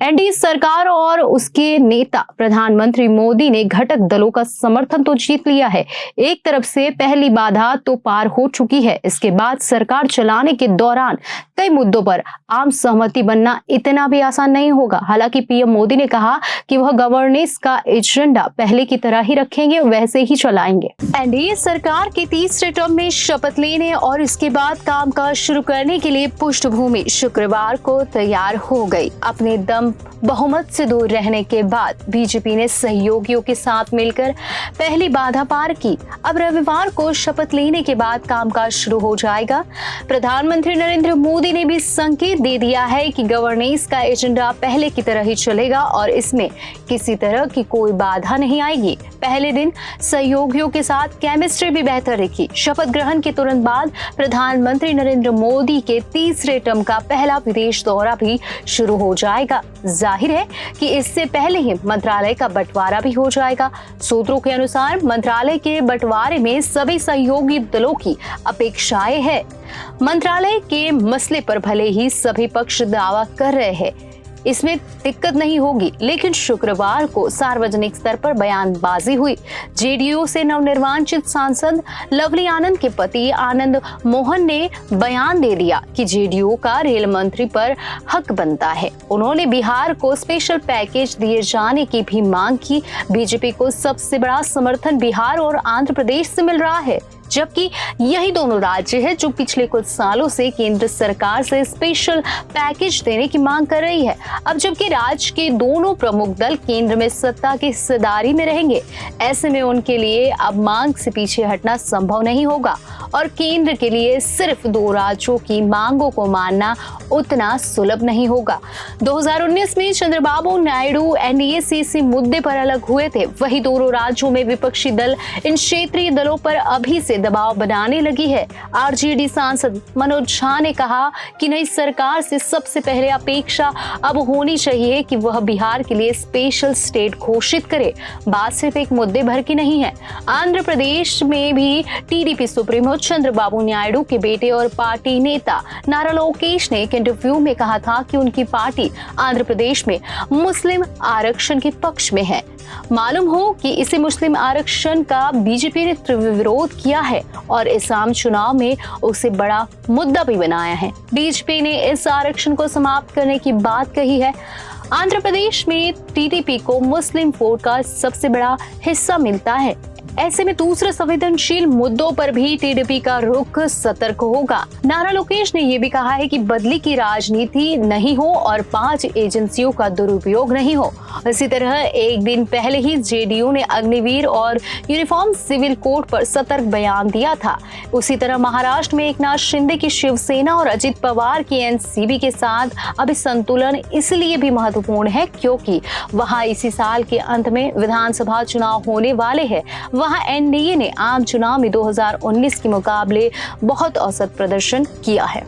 NDA सरकार और उसके नेता प्रधानमंत्री मोदी ने घटक दलों का समर्थन तो जीत लिया है। एक तरफ से पहली बाधा तो पार हो चुकी है। इसके बाद सरकार चलाने के दौरान कई मुद्दों पर आम सहमति बनना इतना भी आसान नहीं होगा। हालांकि पीएम मोदी ने कहा कि वह गवर्नेंस का एजेंडा पहले की तरह ही रखेंगे, वैसे ही चलाएंगे। एनडीए सरकार के तीसरे टर्म में शपथ लेने और इसके बाद कामकाज शुरू करने के लिए पृष्ठभूमि शुक्रवार को तैयार हो गई। अपने दम बहुमत से दूर रहने के बाद बीजेपी ने सहयोगियों के साथ मिलकर पहली बाधा पार की। अब रविवार को शपथ लेने के बाद कामकाज शुरू हो जाएगा। प्रधानमंत्री नरेंद्र मोदी ने भी संकेत दे दिया है कि गवर्नेंस का एजेंडा पहले की तरह ही चलेगा और इसमें किसी तरह की कोई बाधा नहीं आएगी। पहले दिन सहयोगियों के साथ केमिस्ट्री भी बेहतर रही। शपथ ग्रहण के तुरंत बाद प्रधानमंत्री नरेंद्र मोदी के तीसरे टर्म का पहला विदेश दौरा भी शुरू हो जाएगा। जाहिर है कि इससे पहले ही मंत्रालय का बंटवारा भी हो जाएगा। सूत्रों के अनुसार मंत्रालय के बंटवारे में सभी सहयोगी दलों की अपेक्षाएं हैं। मंत्रालय के मसले पर भले ही सभी पक्ष दावा कर रहे हैं, इसमें दिक्कत नहीं होगी, लेकिन शुक्रवार को सार्वजनिक स्तर पर बयानबाजी हुई। जेडीयू से नवनिर्वाचित सांसद लवली आनंद के पति आनंद मोहन ने बयान दे दिया कि जेडीयू का रेल मंत्री पर हक बनता है। उन्होंने बिहार को स्पेशल पैकेज दिए जाने की भी मांग की। बीजेपी को सबसे बड़ा समर्थन बिहार और आंध्र प्रदेश से मिल रहा है, जबकि यही दोनों राज्य हैं जो पिछले कुछ सालों से केंद्र सरकार से स्पेशल पैकेज देने की मांग कर रही है। अब जबकि राज्य के दोनों प्रमुख दल केंद्र में सत्ता की हिस्सेदारी में रहेंगे, ऐसे में उनके लिए अब मांग से पीछे हटना संभव नहीं होगा और केंद्र के लिए सिर्फ दो राज्यों की मांगों को मानना उतना सुलभ नहीं होगा। 2019 में चंद्रबाबू नायडू एनडीए से इसी मुद्दे पर अलग हुए थे। वही दोनों राज्यों में विपक्षी दल इन क्षेत्रीय दलों पर अभी से दबाव बनाने लगी है। आरजेडी सांसद मनोज झा ने कहा कि नई सरकार से सबसे पहले अपेक्षा अब होनी चाहिए कि वह बिहार के लिए स्पेशल स्टेट घोषित करे। बात सिर्फ एक मुद्दे भर की नहीं है। आंध्र प्रदेश में भी टीडीपी सुप्रीमो चंद्रबाबू नायडू के बेटे और पार्टी नेता नारा लोकेश ने एक इंटरव्यू में कहा था कि उनकी पार्टी आंध्र प्रदेश में मुस्लिम आरक्षण के पक्ष में है। मालूम हो कि इसे मुस्लिम आरक्षण का बीजेपी ने तीव्र विरोध किया है और इस आम चुनाव में उसे बड़ा मुद्दा भी बनाया है। बीजेपी ने इस आरक्षण को समाप्त करने की बात कही है। आंध्र प्रदेश में टीडीपी को मुस्लिम वोट का सबसे बड़ा हिस्सा मिलता है। ऐसे में दूसरे संवेदनशील मुद्दों पर भी टीडीपी का रुख सतर्क होगा। नारा लोकेश ने यह भी कहा है कि बदली की राजनीति नहीं हो और 5 एजेंसियों का दुरुपयोग नहीं हो। इसी तरह एक दिन पहले ही जेडीयू ने अग्निवीर और यूनिफॉर्म सिविल कोड पर सतर्क बयान दिया था। उसी तरह महाराष्ट्र में एकनाथ शिंदे की शिवसेना और अजित पवार की एनसीबी के साथ अभी संतुलन इसलिए भी महत्वपूर्ण है क्योंकि वहां इसी साल के अंत में विधानसभा चुनाव होने वाले हैं। वहां एनडीए ने आम चुनाव में 2019 के मुकाबले बहुत औसत प्रदर्शन किया है।